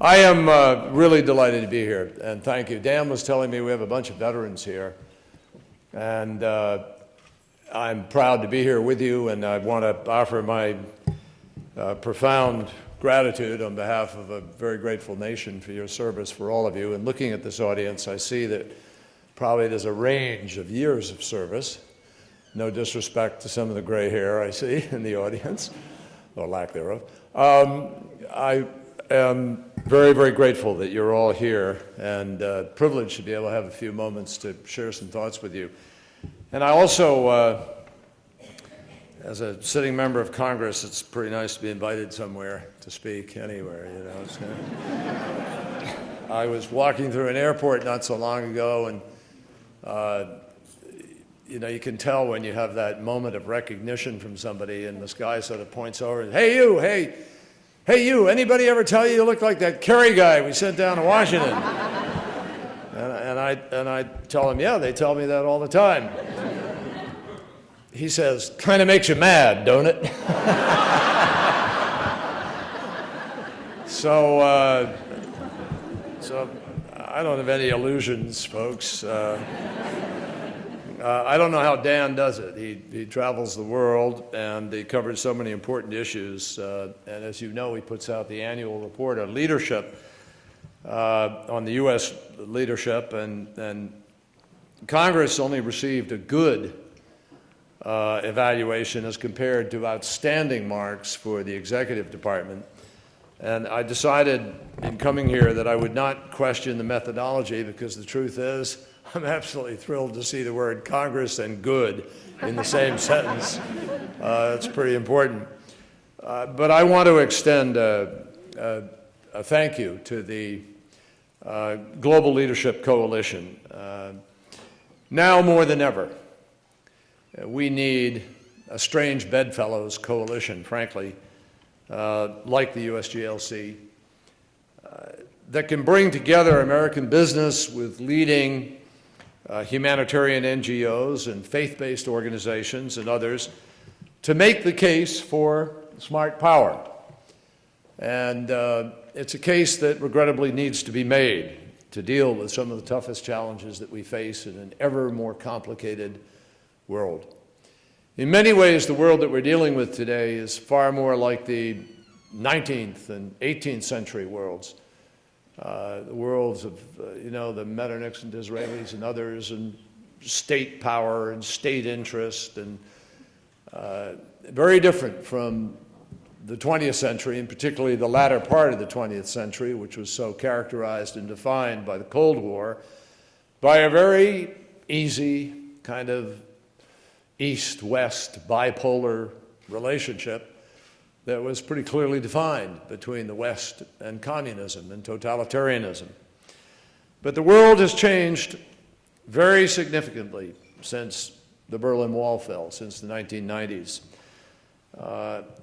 I am really delighted to be here, and thank you. Dan was telling me we have a bunch of veterans here, and I'm proud to be here with you, and I want to offer my profound gratitude on behalf of a very grateful nation for your service for all of you. And looking at this audience, I see that probably there's a range of years of service. No disrespect to some of the gray hair I see in the audience, or lack thereof. I am very, very grateful that you're all here, and privileged to be able to have a few moments to share some thoughts with you. And I also, as a sitting member of Congress, it's pretty nice to be invited somewhere to speak anywhere, you know. I was walking through an airport not so long ago, and you know, you can tell when you have that moment of recognition from somebody, and this guy sort of points over and, hey you, anybody ever tell you look like that Kerry guy we sent down to Washington? and I tell him, yeah, they tell me that all the time. He says, kind of makes you mad, don't it? So I don't have any illusions, folks. I don't know how Dan does it. He travels the world, and he covers so many important issues. And as you know, he puts out the annual report on leadership, on the U.S. leadership, and Congress only received a good evaluation as compared to outstanding marks for the executive department. And I decided in coming here that I would not question the methodology, because the truth is, I'm absolutely thrilled to see the word Congress and good in the same sentence. It's pretty important. But I want to extend a thank you to the Global Leadership Coalition. Now more than ever, we need a strange bedfellows coalition, frankly, like the USGLC, that can bring together American business with leading humanitarian NGOs and faith-based organizations and others to make the case for smart power. And it's a case that regrettably needs to be made to deal with some of the toughest challenges that we face in an ever more complicated world. In many ways, the world that we're dealing with today is far more like the 19th and 18th century worlds. The worlds of, you know, the Metternichs and Disraelis and others, and state power and state interest, and very different from the 20th century, and particularly the latter part of the 20th century, which was so characterized and defined by the Cold War, by a very easy kind of east-west bipolar relationship that was pretty clearly defined between the West and communism and totalitarianism. But the world has changed very significantly since the Berlin Wall fell, since the 1990s.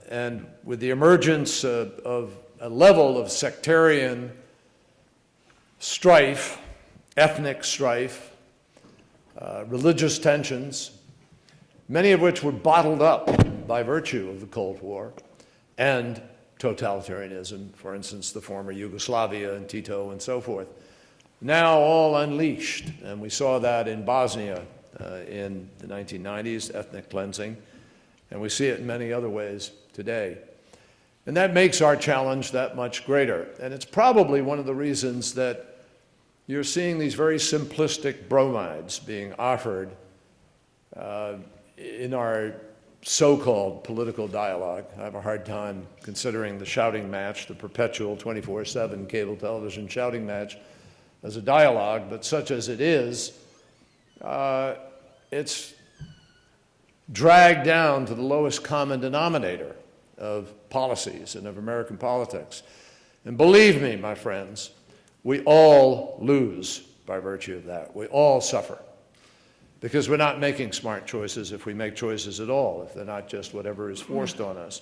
And with the emergence of a level of sectarian strife, ethnic strife, religious tensions, many of which were bottled up by virtue of the Cold War and totalitarianism, for instance, the former Yugoslavia and Tito and so forth, now all unleashed. And we saw that in Bosnia in the 1990s, ethnic cleansing, and we see it in many other ways today. And that makes our challenge that much greater. And it's probably one of the reasons that you're seeing these very simplistic bromides being offered in our so-called political dialogue. I have a hard time considering the shouting match, the perpetual 24/7 cable television shouting match, as a dialogue, but such as it is, it's dragged down to the lowest common denominator of policies and of American politics. And believe me, my friends, we all lose by virtue of that. We all suffer, because we're not making smart choices if we make choices at all, if they're not just whatever is forced on us.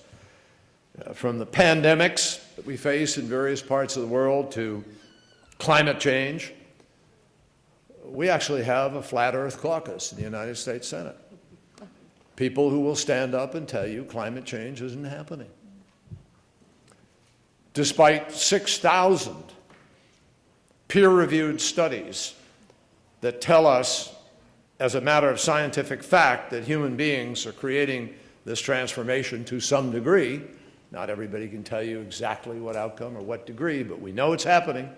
From the pandemics that we face in various parts of the world to climate change, we actually have a flat earth caucus in the United States Senate. People who will stand up and tell you climate change isn't happening. despite 6,000 peer-reviewed studies that tell us, as a matter of scientific fact, that human beings are creating this transformation to some degree. Not everybody can tell you exactly what outcome or what degree, but we know it's happening.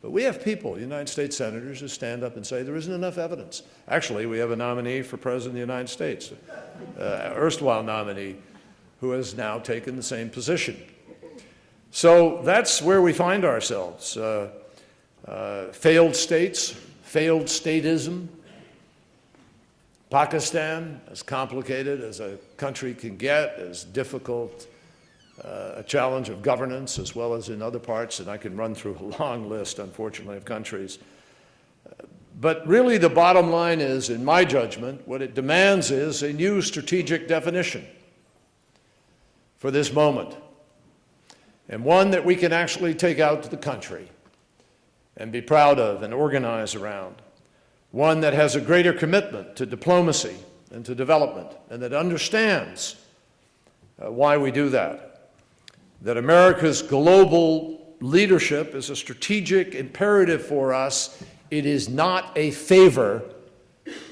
But we have people, United States senators, who stand up and say there isn't enough evidence. Actually, we have a nominee for President of the United States, erstwhile nominee, who has now taken the same position. So that's where we find ourselves. Failed states, failed statism. Pakistan, as complicated as a country can get, as difficult a challenge of governance as well as in other parts, and I can run through a long list, unfortunately, of countries. But really the bottom line is, in my judgment, what it demands is a new strategic definition for this moment, and one that we can actually take out to the country and be proud of and organize around. One that has a greater commitment to diplomacy and to development, and that understands why we do that. That America's global leadership is a strategic imperative for us. It is not a favor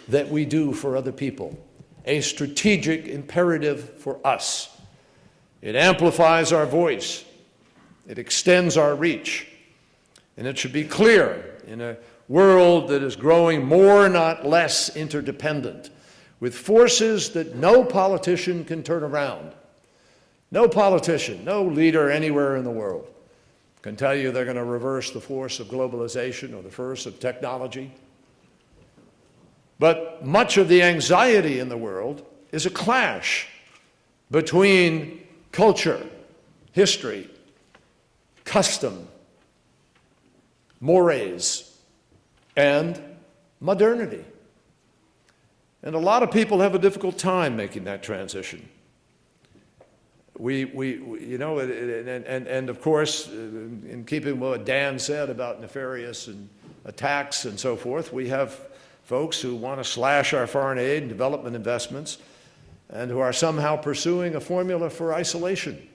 that we do for other people. A strategic imperative for us. It amplifies our voice. It extends our reach. And it should be clear in a world that is growing more, not less, interdependent, with forces that no politician can turn around. No politician, no leader anywhere in the world can tell you they're going to reverse the force of globalization or the force of technology. But much of the anxiety in the world is a clash between culture, history, custom, mores, and modernity. And a lot of people have a difficult time making that transition. And of course, in keeping with what Dan said about nefarious and attacks and so forth, we have folks who want to slash our foreign aid and development investments and who are somehow pursuing a formula for isolation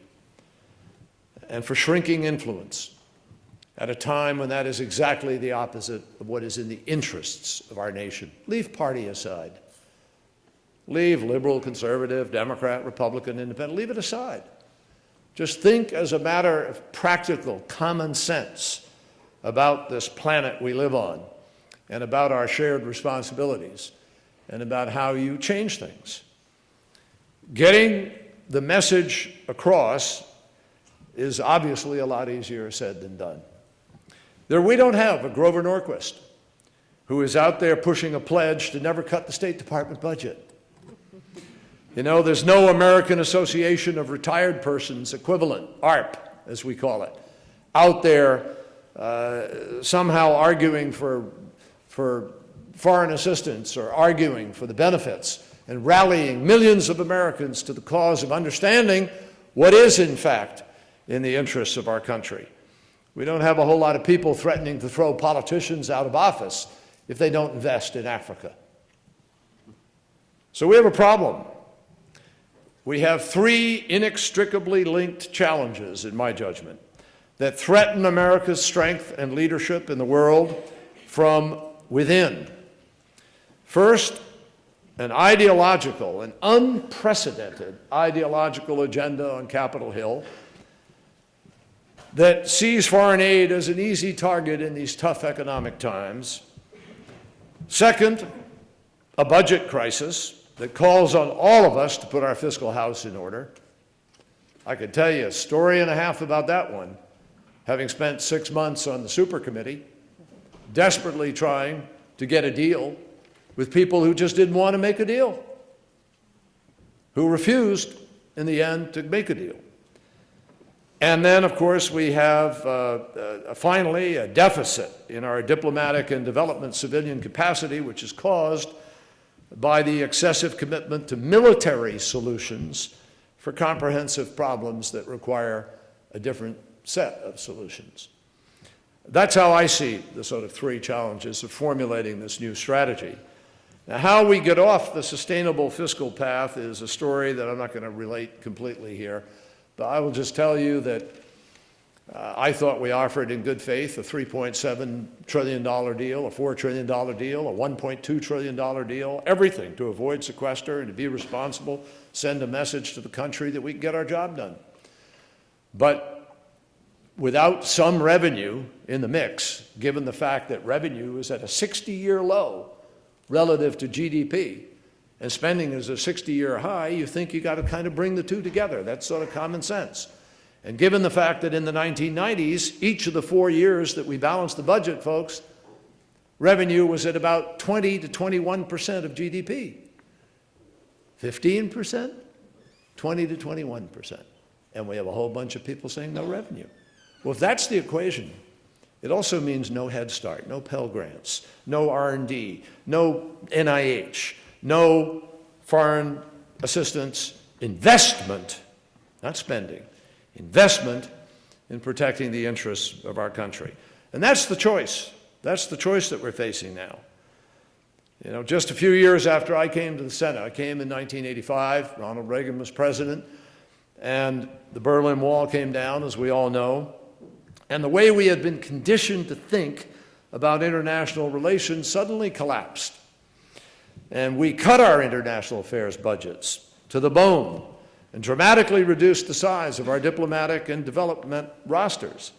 and for shrinking influence at a time when that is exactly the opposite of what is in the interests of our nation. Leave party aside. Leave liberal, conservative, Democrat, Republican, independent, leave it aside. Just think as a matter of practical common sense about this planet we live on and about our shared responsibilities and about how you change things. Getting the message across is obviously a lot easier said than done. We don't have a Grover Norquist who is out there pushing a pledge to never cut the State Department budget. There's no American Association of Retired Persons equivalent, ARP, as we call it, out there somehow arguing for foreign assistance or arguing for the benefits and rallying millions of Americans to the cause of understanding what is, in fact, in the interests of our country. We don't have a whole lot of people threatening to throw politicians out of office if they don't invest in Africa. So we have a problem. We have three inextricably linked challenges, in my judgment, that threaten America's strength and leadership in the world from within. First, an unprecedented ideological agenda on Capitol Hill that sees foreign aid as an easy target in these tough economic times. Second, a budget crisis that calls on all of us to put our fiscal house in order. I could tell you a story and a half about that one, having spent 6 months on the super committee, desperately trying to get a deal with people who just didn't want to make a deal, who refused in the end to make a deal. And then, of course, we have finally a deficit in our diplomatic and development civilian capacity, which is caused by the excessive commitment to military solutions for comprehensive problems that require a different set of solutions. That's how I see the sort of three challenges of formulating this new strategy. Now, how we get off the sustainable fiscal path is a story that I'm not going to relate completely here, but I will just tell you that I thought we offered in good faith a $3.7 trillion deal, a $4 trillion deal, a $1.2 trillion deal, everything to avoid sequester and to be responsible, send a message to the country that we can get our job done. But without some revenue in the mix, given the fact that revenue is at a 60-year low relative to GDP, and spending is a 60-year high, you think you got to kind of bring the two together. That's sort of common sense. And given the fact that in the 1990s, each of the 4 years that we balanced the budget, folks, revenue was at about 20 to 21% of GDP. 15%, 20 to 21%. And we have a whole bunch of people saying no revenue. Well, if that's the equation, it also means no Head Start, no Pell Grants, no R&D, no NIH, no foreign assistance, investment, not spending, investment in protecting the interests of our country. And that's the choice. That's the choice that we're facing now. You know, just a few years after I came to the Senate, I came in 1985, Ronald Reagan was president, and the Berlin Wall came down, as we all know. And the way we had been conditioned to think about international relations suddenly collapsed. And we cut our international affairs budgets to the bone and dramatically reduced the size of our diplomatic and development rosters.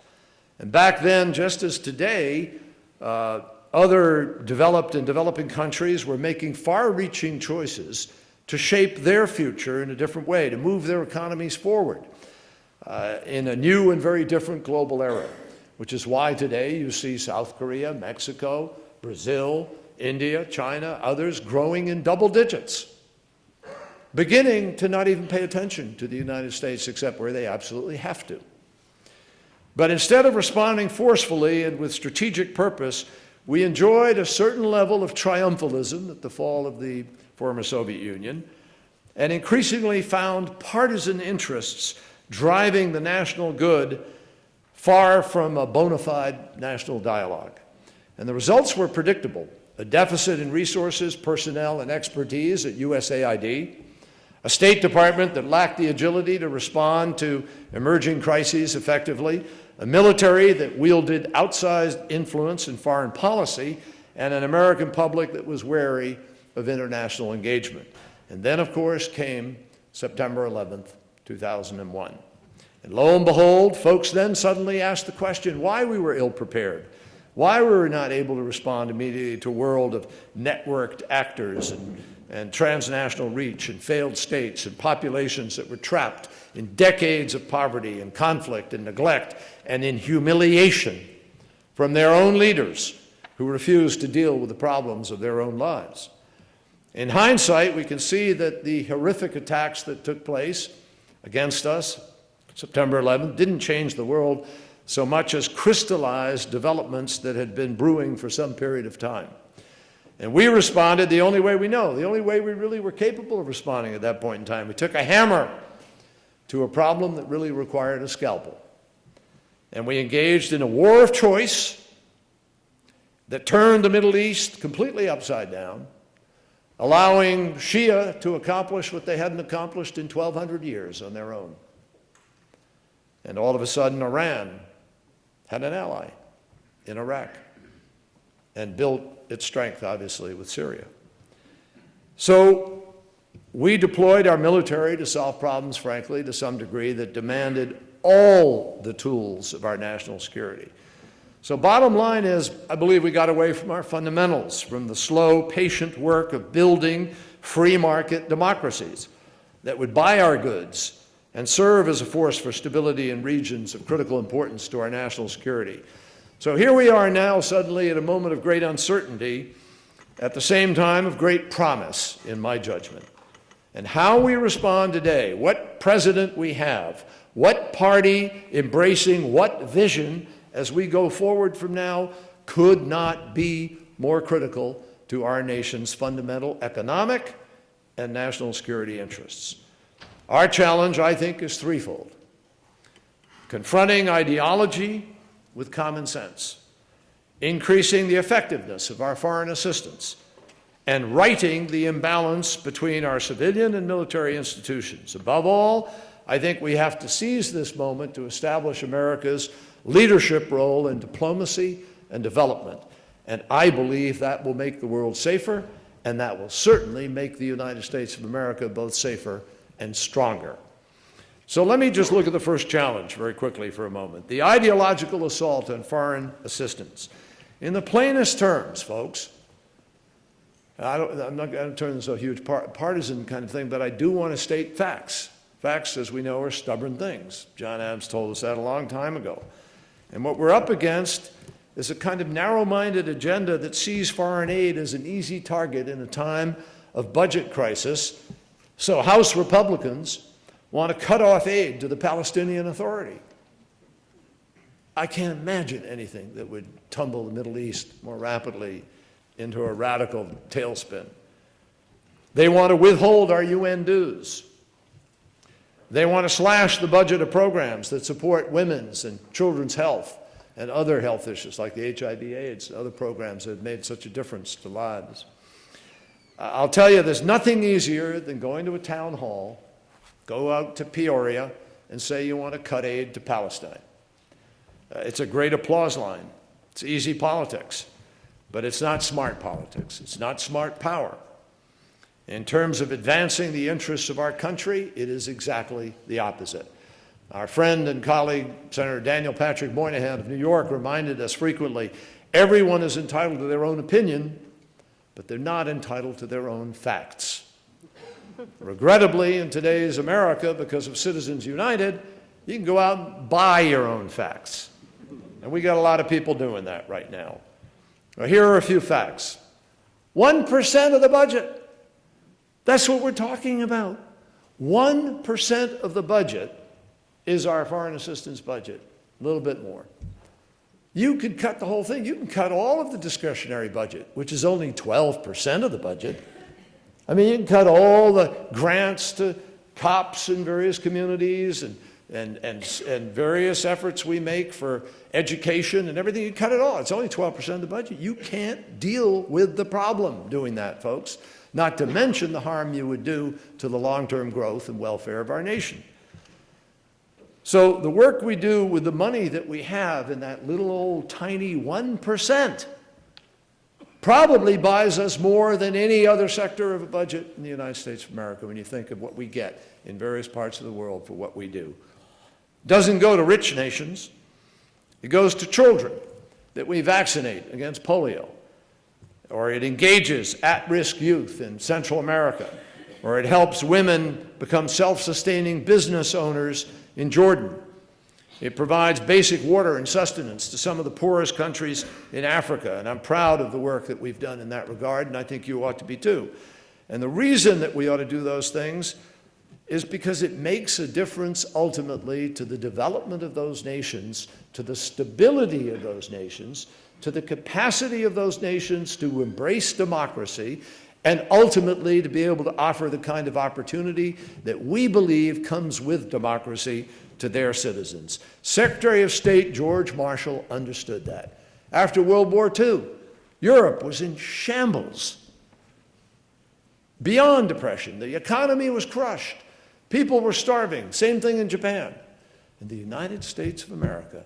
And back then, just as today, other developed and developing countries were making far-reaching choices to shape their future in a different way, to move their economies forward in a new and very different global era, which is why today you see South Korea, Mexico, Brazil, India, China, others growing in double digits, beginning to not even pay attention to the United States except where they absolutely have to. But instead of responding forcefully and with strategic purpose, we enjoyed a certain level of triumphalism at the fall of the former Soviet Union, and increasingly found partisan interests driving the national good far from a bona fide national dialogue. And the results were predictable: a deficit in resources, personnel, and expertise at USAID, a State Department that lacked the agility to respond to emerging crises effectively, a military that wielded outsized influence in foreign policy, and an American public that was wary of international engagement. And then, of course, came September 11th, 2001. And lo and behold, folks then suddenly asked the question why we were ill-prepared, why we were not able to respond immediately to a world of networked actors and transnational reach and failed states and populations that were trapped in decades of poverty and conflict and neglect and in humiliation from their own leaders who refused to deal with the problems of their own lives. In hindsight, we can see that the horrific attacks that took place against us, September 11th, didn't change the world so much as crystallized developments that had been brewing for some period of time. And we responded the only way we know, the only way we really were capable of responding at that point in time. We took a hammer to a problem that really required a scalpel. And we engaged in a war of choice that turned the Middle East completely upside down, allowing Shia to accomplish what they hadn't accomplished in 1,200 years on their own. And all of a sudden, Iran had an ally in Iraq and built its strength, obviously, with Syria. So we deployed our military to solve problems, frankly, to some degree, that demanded all the tools of our national security. So bottom line is, I believe we got away from our fundamentals, from the slow, patient work of building free market democracies that would buy our goods and serve as a force for stability in regions of critical importance to our national security. So here we are now suddenly at a moment of great uncertainty, at the same time of great promise, in my judgment. And how we respond today, what president we have, what party embracing what vision as we go forward from now, could not be more critical to our nation's fundamental economic and national security interests. Our challenge, I think, is threefold: confronting ideology with common sense, increasing the effectiveness of our foreign assistance, and righting the imbalance between our civilian and military institutions. Above all, I think we have to seize this moment to establish America's leadership role in diplomacy and development. And I believe that will make the world safer, and that will certainly make the United States of America both safer and stronger. So let me just look at the first challenge very quickly for a moment. The ideological assault on foreign assistance. In the plainest terms, folks, I'm not going to turn this into a huge partisan kind of thing, but I do want to state facts. Facts, as we know, are stubborn things. John Adams told us that a long time ago. And what we're up against is a kind of narrow-minded agenda that sees foreign aid as an easy target in a time of budget crisis. So House Republicans want to cut off aid to the Palestinian Authority. I can't imagine anything that would tumble the Middle East more rapidly into a radical tailspin. They want to withhold our UN dues. They want to slash the budget of programs that support women's and children's health and other health issues like the HIV/AIDS and other programs that have made such a difference to lives. I'll tell you, there's nothing easier than going to a town hall, go out to Peoria, and say you want to cut aid to Palestine. It's a great applause line. It's easy politics, but it's not smart politics. It's not smart power. In terms of advancing the interests of our country, it is exactly the opposite. Our friend and colleague, Senator Daniel Patrick Moynihan of New York, reminded us frequently, everyone is entitled to their own opinion, but they're not entitled to their own facts. Regrettably, in today's America, because of Citizens United, you can go out and buy your own facts. And we got a lot of people doing that right now. Well, here are a few facts. 1% of the budget. That's what we're talking about. 1% of the budget is our foreign assistance budget, a little bit more. You could cut the whole thing. You can cut all of the discretionary budget, which is only 12% of the budget. I mean, you can cut all the grants to cops in various communities and various efforts we make for education and everything. You cut it all. It's only 12% of the budget. You can't deal with the problem doing that, folks, not to mention the harm you would do to the long-term growth and welfare of our nation. So the work we do with the money that we have in that little old tiny 1% probably buys us more than any other sector of a budget in the United States of America when you think of what we get in various parts of the world for what we do. Doesn't go to rich nations. It goes to children that we vaccinate against polio, or it engages at-risk youth in Central America, or it helps women become self-sustaining business owners in Jordan. It provides basic water and sustenance to some of the poorest countries in Africa, and I'm proud of the work that we've done in that regard, and I think you ought to be too. And the reason that we ought to do those things is because it makes a difference ultimately to the development of those nations, to the stability of those nations, to the capacity of those nations to embrace democracy, and ultimately to be able to offer the kind of opportunity that we believe comes with democracy to their citizens. Secretary of State George Marshall understood that. After World War II, Europe was in shambles, beyond depression. The economy was crushed. People were starving. Same thing in Japan. And the United States of America,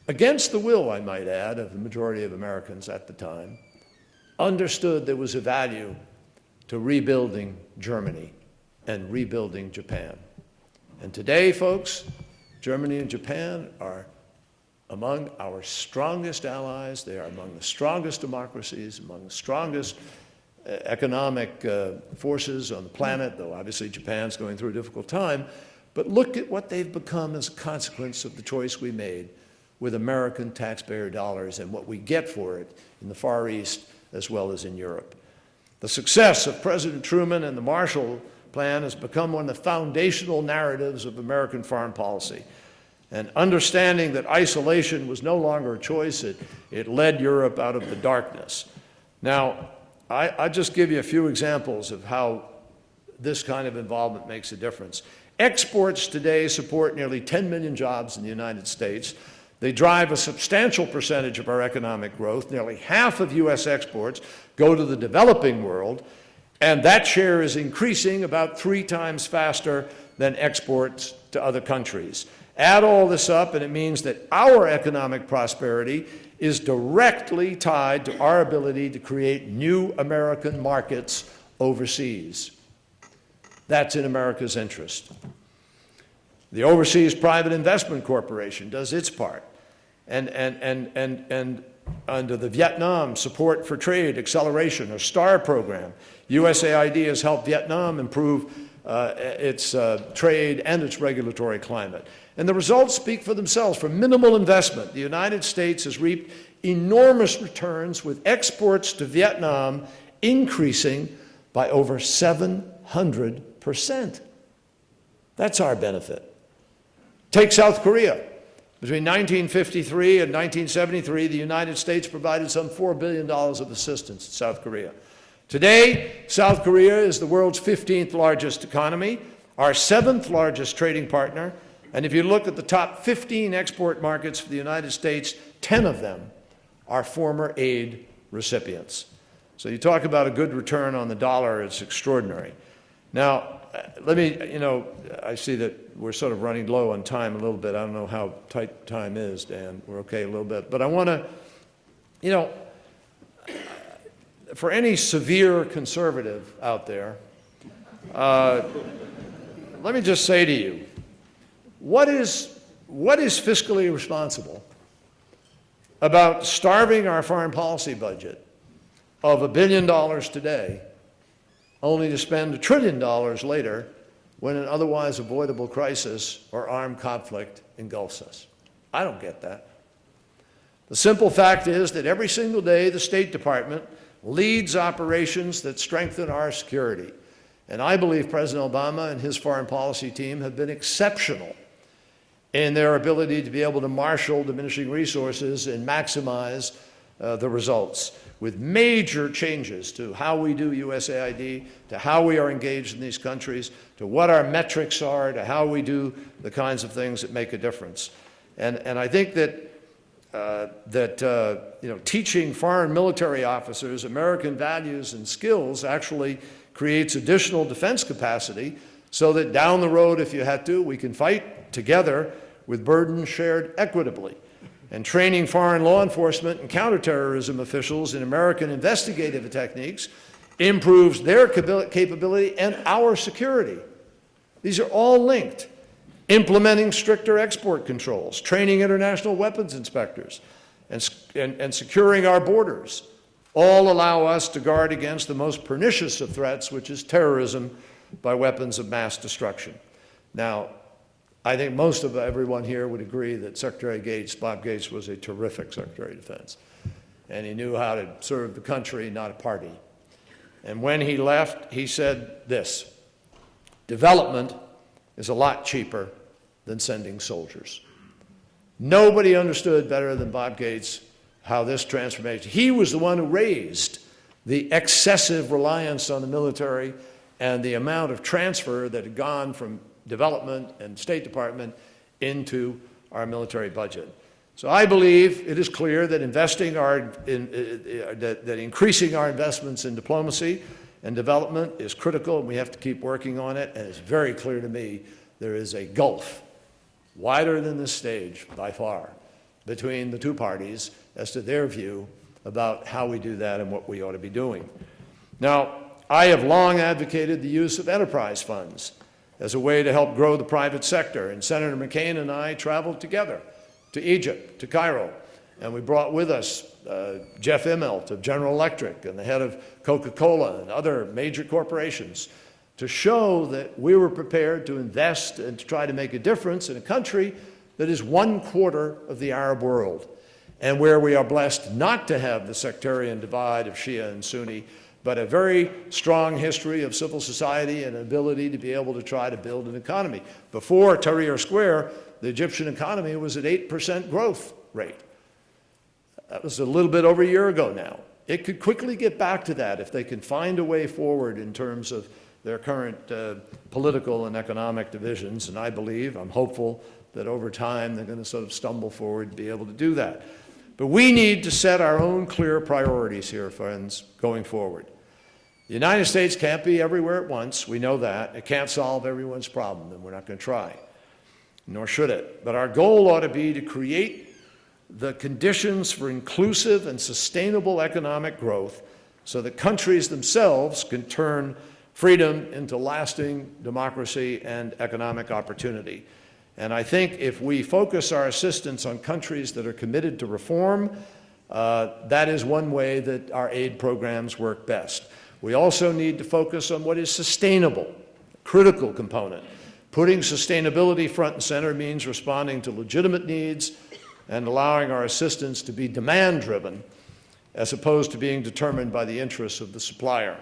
against the will, I might add, of the majority of Americans at the time, understood there was a value to rebuilding Germany and rebuilding Japan. And today, folks, Germany and Japan are among our strongest allies. They are among the strongest democracies, among the strongest economic forces on the planet, though obviously Japan's going through a difficult time. But look at what they've become as a consequence of the choice we made with American taxpayer dollars and what we get for it in the Far East as well as in Europe. The success of President Truman and the Marshall Plan has become one of the foundational narratives of American foreign policy. And understanding that isolation was no longer a choice, it led Europe out of the darkness. Now, I just give you a few examples of how this kind of involvement makes a difference. Exports today support nearly 10 million jobs in the United States. They drive a substantial percentage of our economic growth. Nearly half of U.S. exports go to the developing world, and that share is increasing about 3 times faster than exports to other countries. Add all this up, and it means that our economic prosperity is directly tied to our ability to create new American markets overseas. That's in America's interest. The Overseas Private Investment Corporation does its part. And under the Vietnam Support for Trade Acceleration, or STAR program, USAID has helped Vietnam improve its trade and its regulatory climate. And the results speak for themselves. For minimal investment, the United States has reaped enormous returns, with exports to Vietnam increasing by over 700%. That's our benefit. Take South Korea. Between 1953 and 1973, the United States provided some $4 billion of assistance to South Korea. Today, South Korea is the world's 15th largest economy, our 7th largest trading partner, and if you look at the top 15 export markets for the United States, 10 of them are former aid recipients. So you talk about a good return on the dollar, it's extraordinary. Now, let me, I see that we're sort of running low on time a little bit. I don't know how tight time is, Dan. We're okay a little bit. But I want to, for any severe conservative out there, let me just say to you, what is fiscally responsible about starving our foreign policy budget of $1 billion today, only to spend $1 trillion later when an otherwise avoidable crisis or armed conflict engulfs us? I don't get that. The simple fact is that every single day the State Department leads operations that strengthen our security. And I believe President Obama and his foreign policy team have been exceptional in their ability to be able to marshal diminishing resources and maximize the results, with major changes to how we do USAID, to how we are engaged in these countries, to what our metrics are, to how we do the kinds of things that make a difference. And I think that teaching foreign military officers American values and skills actually creates additional defense capacity, so that down the road, if you had to, we can fight together with burdens shared equitably. And training foreign law enforcement and counterterrorism officials in American investigative techniques improves their capability and our security. These are all linked. Implementing stricter export controls, training international weapons inspectors, and securing our borders all allow us to guard against the most pernicious of threats, which is terrorism by weapons of mass destruction. Now, I think most of everyone here would agree that Secretary Gates, Bob Gates, was a terrific Secretary of Defense. And he knew how to serve the country, not a party. And when he left, he said this: development is a lot cheaper than sending soldiers. Nobody understood better than Bob Gates how this transformation, he was the one who raised the excessive reliance on the military and the amount of transfer that had gone from development and State Department into our military budget. So I believe it is clear that increasing our investments in diplomacy and development is critical, and we have to keep working on it. And it's very clear to me there is a gulf, wider than this stage by far, between the two parties as to their view about how we do that and what we ought to be doing. Now, I have long advocated the use of enterprise funds as a way to help grow the private sector. And Senator McCain and I traveled together to Egypt, to Cairo, and we brought with us Jeff Immelt of General Electric and the head of Coca-Cola and other major corporations to show that we were prepared to invest and to try to make a difference in a country that is 1/4 of the Arab world, and where we are blessed not to have the sectarian divide of Shia and Sunni, but a very strong history of civil society and an ability to be able to try to build an economy. Before Tahrir Square, the Egyptian economy was at 8% growth rate. That was a little bit over a year ago now. It could quickly get back to that if they can find a way forward in terms of their current political and economic divisions, and I believe, I'm hopeful, that over time they're going to sort of stumble forward to be able to do that. But we need to set our own clear priorities here, friends, going forward. The United States can't be everywhere at once. We know that. It can't solve everyone's problem, and we're not going to try. nor should it. But our goal ought to be to create the conditions for inclusive and sustainable economic growth so that countries themselves can turn freedom into lasting democracy and economic opportunity. And I think if we focus our assistance on countries that are committed to reform, that is one way that our aid programs work best. We also need to focus on what is sustainable, a critical component. Putting sustainability front and center means responding to legitimate needs and allowing our assistance to be demand-driven as opposed to being determined by the interests of the supplier.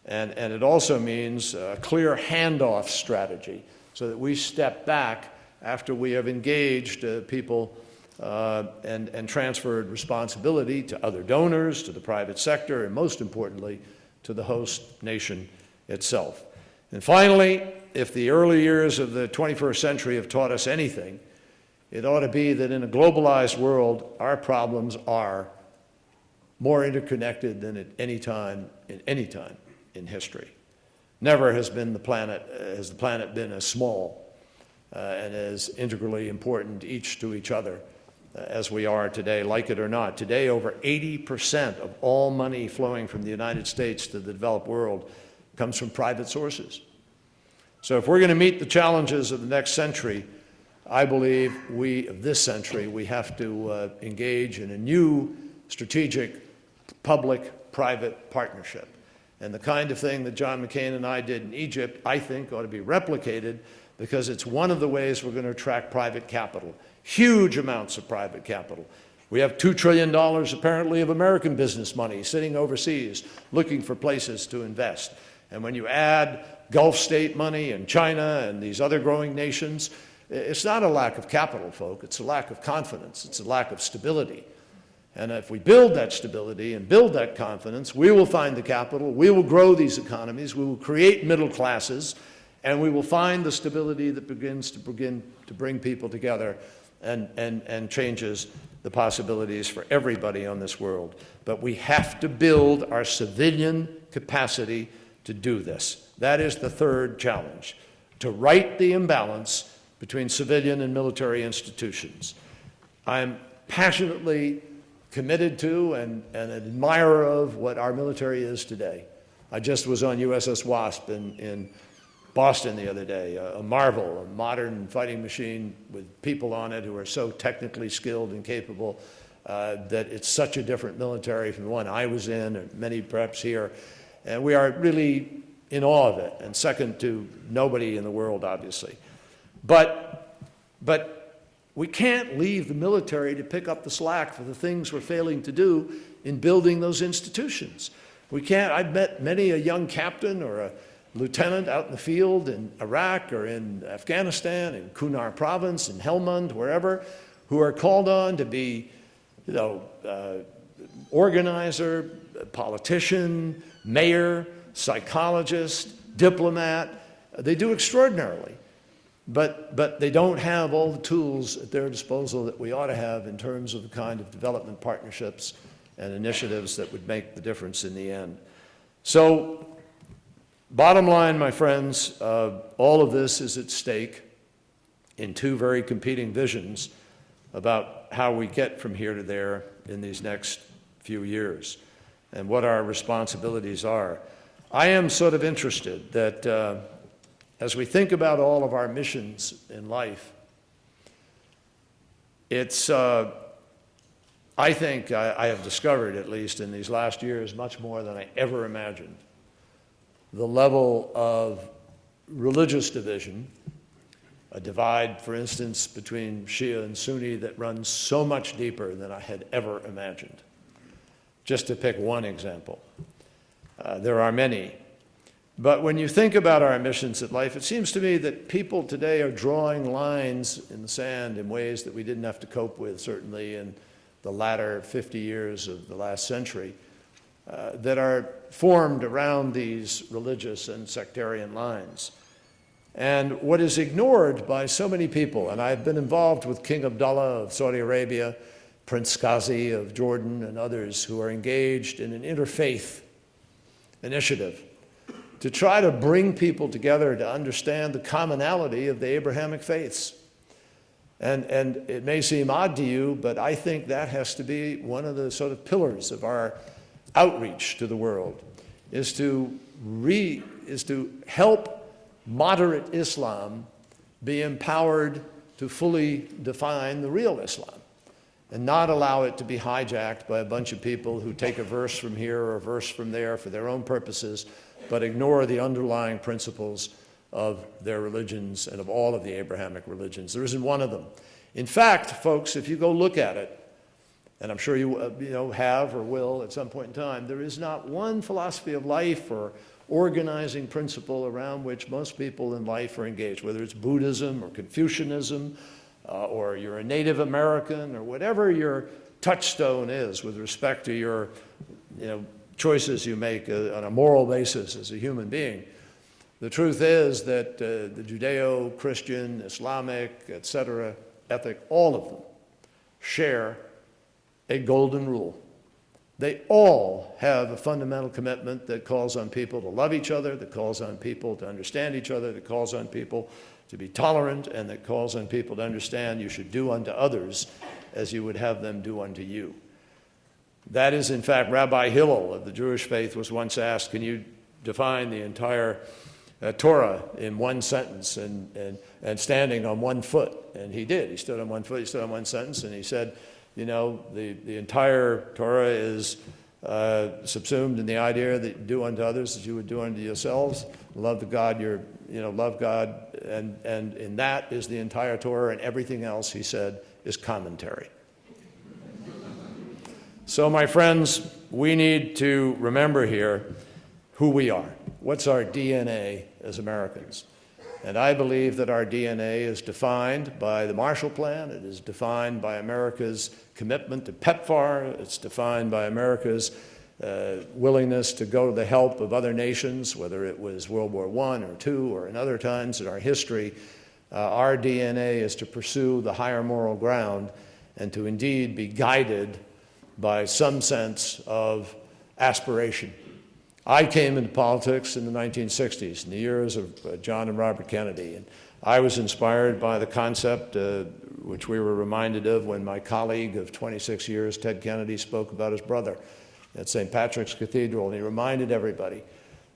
And it also means a clear handoff strategy so that we step back after we have engaged people and transferred responsibility to other donors, to the private sector, and most importantly, to the host nation itself. And finally, if the early years of the 21st century have taught us anything, it ought to be that in a globalized world, our problems are more interconnected than at any time in history. Never has the planet been as small and as integrally important each to each other as we are today, like it or not. Today, over 80% of all money flowing from the United States to the developed world comes from private sources. So if we're going to meet the challenges of the next century, I believe of this century, we have to engage in a new strategic public-private partnership. And the kind of thing that John McCain and I did in Egypt, I think, ought to be replicated because it's one of the ways we're going to attract private capital, huge amounts of private capital. We have $2 trillion, apparently, of American business money sitting overseas looking for places to invest. And when you add Gulf state money and China and these other growing nations, it's not a lack of capital, folk. It's a lack of confidence. It's a lack of stability. And if we build that stability and build that confidence, we will find the capital, we will grow these economies, we will create middle classes, and we will find the stability that begins to bring people together and changes the possibilities for everybody on this world. But we have to build our civilian capacity to do this. That is the third challenge, to right the imbalance between civilian and military institutions. I'm passionately committed to and an admirer of what our military is today. I just was on USS Wasp in Boston the other day, a marvel, a modern fighting machine with people on it who are so technically skilled and capable that it's such a different military from the one I was in, and many perhaps here. And we are really in awe of it, and second to nobody in the world, obviously. But we can't leave the military to pick up the slack for the things we're failing to do in building those institutions. We can't. I've met many a young captain or a lieutenant out in the field in Iraq or in Afghanistan, in Kunar province, in Helmand, wherever, who are called on to be, organizer, politician, mayor, psychologist, diplomat. They do extraordinarily. But they don't have all the tools at their disposal that we ought to have in terms of the kind of development partnerships and initiatives that would make the difference in the end. So, bottom line, my friends, all of this is at stake in two very competing visions about how we get from here to there in these next few years and what our responsibilities are. I am sort of interested that as we think about all of our missions in life, it's, I think I have discovered, at least in these last years, much more than I ever imagined. The level of religious division, a divide, for instance, between Shia and Sunni that runs so much deeper than I had ever imagined. Just to pick one example. There are many. But when you think about our missions in life, it seems to me that people today are drawing lines in the sand in ways that we didn't have to cope with, certainly in the latter 50 years of the last century, that are formed around these religious and sectarian lines. And what is ignored by so many people, and I've been involved with King Abdullah of Saudi Arabia, Prince Qazi of Jordan, and others who are engaged in an interfaith initiative to try to bring people together to understand the commonality of the Abrahamic faiths. And it may seem odd to you, but I think that has to be one of the sort of pillars of our outreach to the world, is to help moderate Islam be empowered to fully define the real Islam, and not allow it to be hijacked by a bunch of people who take a verse from here or a verse from there for their own purposes, but ignore the underlying principles of their religions and of all of the Abrahamic religions. There isn't one of them. In fact, folks, if you go look at it, and I'm sure you have or will at some point in time, there is not one philosophy of life or organizing principle around which most people in life are engaged, whether it's Buddhism or Confucianism, or you're a Native American, or whatever your touchstone is with respect to your choices you make on a moral basis as a human being. The truth is that the Judeo-Christian, Islamic, etc., ethic, all of them share a golden rule. They all have a fundamental commitment that calls on people to love each other, that calls on people to understand each other, that calls on people to be tolerant, and that calls on people to understand you should do unto others as you would have them do unto you. That is, in fact, Rabbi Hillel of the Jewish faith was once asked, can you define the entire Torah in one sentence and standing on one foot? And he did. He stood on one foot, he stood on one sentence, and he said, the entire Torah is subsumed in the idea that you do unto others as you would do unto yourselves. Love the God, love God, and in that is the entire Torah, and everything else, he said, is commentary. So, my friends, we need to remember here who we are. What's our DNA as Americans? And I believe that our DNA is defined by the Marshall Plan. It is defined by America's commitment to PEPFAR. It's defined by America's willingness to go to the help of other nations, whether it was World War I or II or in other times in our history. Our DNA is to pursue the higher moral ground and to indeed be guided by some sense of aspiration. I came into politics in the 1960s, in the years of John and Robert Kennedy, and I was inspired by the concept, which we were reminded of when my colleague of 26 years, Ted Kennedy, spoke about his brother at St. Patrick's Cathedral, and he reminded everybody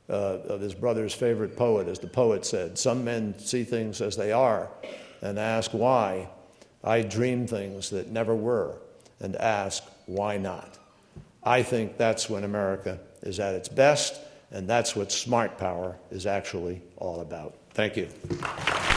of his brother's favorite poet, as the poet said, "Some men see things as they are and ask why. I dream things that never were and ask why not." I think that's when America is at its best, and that's what smart power is actually all about. Thank you.